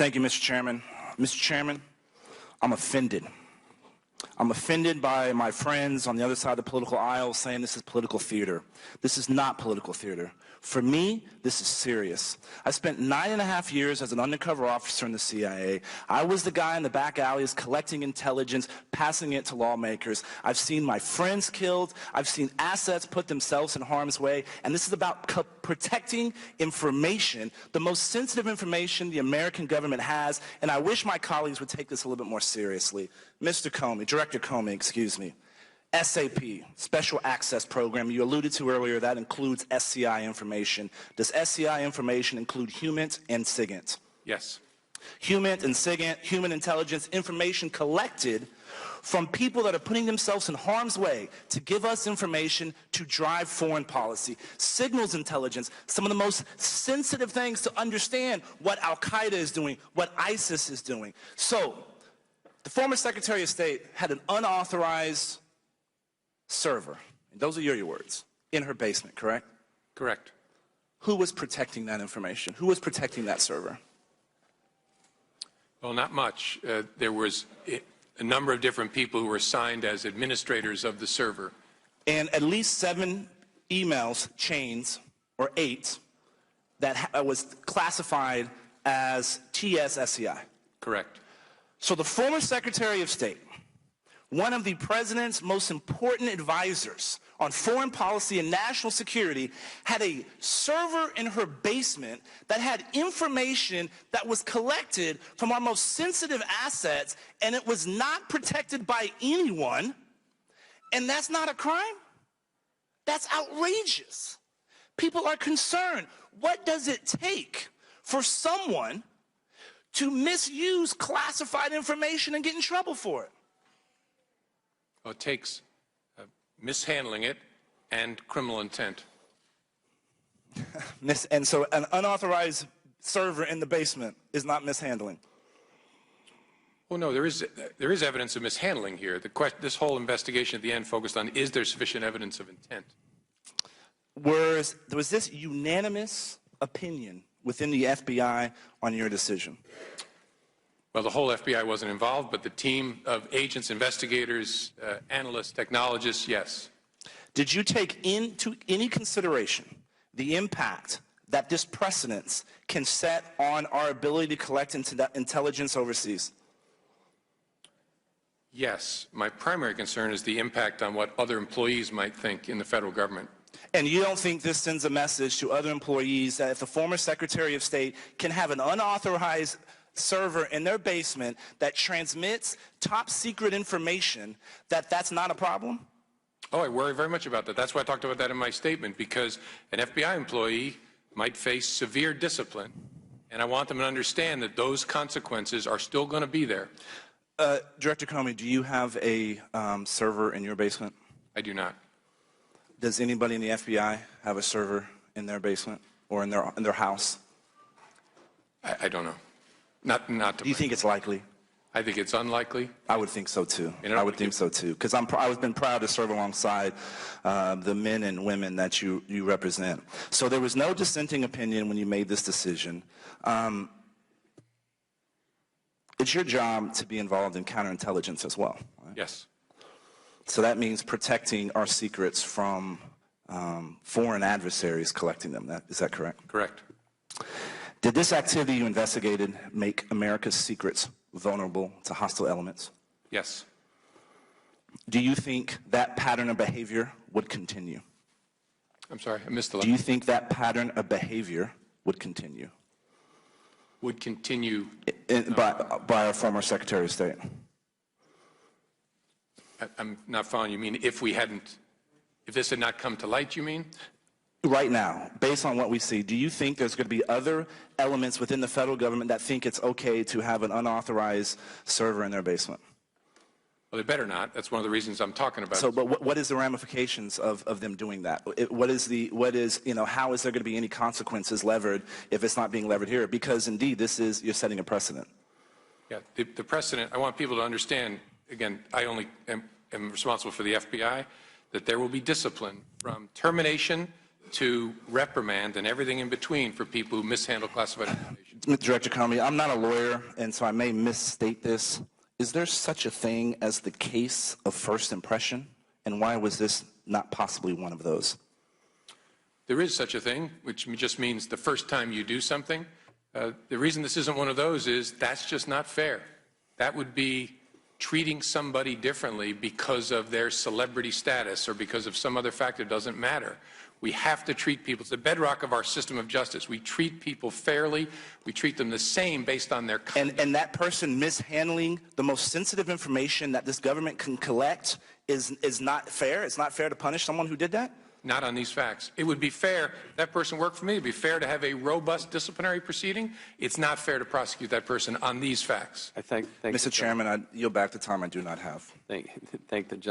Thank you, Mr. Chairman. Mr. Chairman, I'm offended. I'm offended by my friends on the other side of the political aisle saying this is political theater. This is not political theater. For me, this is serious. I spent 9.5 years as an undercover officer in the CIA. I was the guy in the back alleys collecting intelligence, passing it to lawmakers. I've seen my friends killed. I've seen assets put themselves in harm's way. And this is about protecting information, the most sensitive information the American government has. And I wish my colleagues would take this a little bit more seriously. Mr. Comey, Director Comey, excuse me. SAP, Special Access Program, you alluded to earlier, that includes SCI information. Does SCI information include HUMINT and SIGINT? Yes. HUMINT and SIGINT, human intelligence, information collected from people that are putting themselves in harm's way to give us information to drive foreign policy. Signals intelligence, some of the most sensitive things to understand what Al-Qaeda is doing, what ISIS is doing. So, the former Secretary of State had an unauthorized server, and those are your words, in her basement, correct? Correct. Who was protecting that information? Who was protecting that server? Well, not much. There was a number of different people who were assigned as administrators of the server. And at least 7 emails chains, or 8, that was classified as TSSCI. Correct. So the former Secretary of State, one of the president's most important advisors on foreign policy and national security, had a server in her basement that had information that was collected from our most sensitive assets, and it was not protected by anyone, and that's not a crime? That's outrageous. People are concerned. What does it take for someone to misuse classified information and get in trouble for it? Well, it takes mishandling it and criminal intent. And so an unauthorized server in the basement is not mishandling? Well, no, there is evidence of mishandling here. This whole investigation at the end focused on, is there sufficient evidence of intent? Was this unanimous opinion within the FBI on your decision? Well, the whole FBI wasn't involved, but the team of agents, investigators, analysts, technologists, yes. Did you take into any consideration the impact that this precedence can set on our ability to collect intelligence overseas? Yes. My primary concern is the impact on what other employees might think in the federal government. And you don't think this sends a message to other employees that if the former Secretary of State can have an unauthorized server in their basement that transmits top secret information, that's not a problem? Oh, I worry very much about that. That's why I talked about that in my statement, because an FBI employee might face severe discipline, and I want them to understand that those consequences are still going to be there. Director Comey, do you have a server in your basement? I do not. Does anybody in the FBI have a server in their basement or in their house? I don't know. Not do you think it's likely? I think it's unlikely. I would think so too. I would think so too, because I've been proud to serve alongside the men and women that you represent. So there was no dissenting opinion when you made this decision. It's your job to be involved in counterintelligence as well, right? Yes. So that means protecting our secrets from foreign adversaries collecting them. Is that correct? Correct. Did this activity you investigated make America's secrets vulnerable to hostile elements? Yes. Do you think that pattern of behavior would continue? I'm sorry, I missed the last. Do you think that pattern of behavior would continue? Would continue? By our former Secretary of State. I'm not following. You mean if this had not come to light, you mean? Right now, based on what we see, do you think there's going to be other elements within the federal government that think it's okay to have an unauthorized server in their basement? Well, they better not. That's one of the reasons I'm talking about. So, but what is the ramifications of them doing that? How is there going to be any consequences levered if it's not being levered here? Because indeed, you're setting a precedent. Yeah, the precedent, I want people to understand, again, I only am responsible for the FBI, that there will be discipline from termination to reprimand and everything in between for people who mishandle classified information. Mr. Director Comey, I'm not a lawyer, and so I may misstate this. Is there such a thing as the case of first impression? And why was this not possibly one of those? There is such a thing, which just means the first time you do something. The reason this isn't one of those is that's just not fair. That would be treating somebody differently because of their celebrity status or because of some other factor. Doesn't matter. We have to treat people. It's the bedrock of our system of justice. We treat people fairly. We treat them the same based on their conduct. And that person mishandling the most sensitive information that this government can collect is not fair? It's not fair to punish someone who did that? Not on these facts. It would be fair. That person worked for me. It would be fair to have a robust disciplinary proceeding. It's not fair to prosecute that person on these facts. I thank Mr. Chairman, I yield back the time I do not have. Thank the